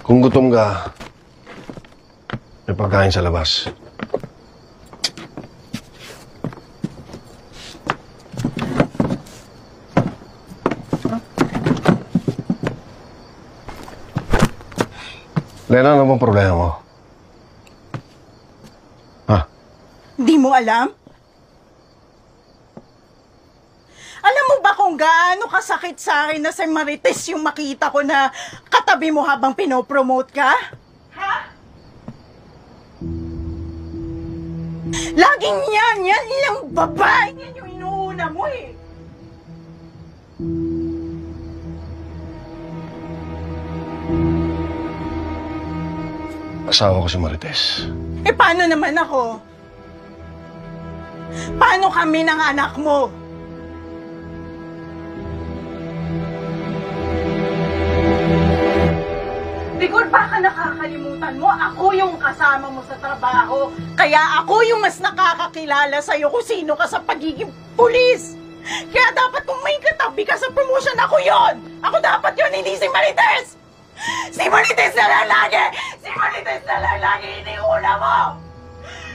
Kung gutom ka, may pagkain sa labas. Lena, ano bang problema mo? Ha? Di mo alam? Alam mo ba kung gaano kasakit sa akin na si Marites yung makita ko na katabi mo habang pinopromote ka? Ha? Laging yan ilang babae yan yung inuuna mo eh. Asawa ko si Marites. Eh paano naman ako? Paano kami ng anak mo? Siguro baka nakakalimutan mo, ako yung kasama mo sa trabaho. Kaya ako yung mas nakakakilala sa'yo kung sino ka sa pagiging pulis. Kaya dapat kung may katabi ka sa promotion, ako yon. Ako dapat yon, hindi si Marites. Si Marites na lang lagi! Si Marites na lang lagi iniuna mo!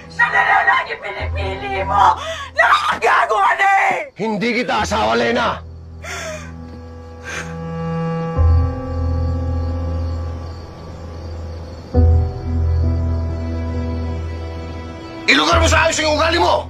Siya na lang lagi pinipili mo! Nakakagago ka na eh! Hindi kita asawa, Lena! Ilugar mo sa ayos yung ugali mo!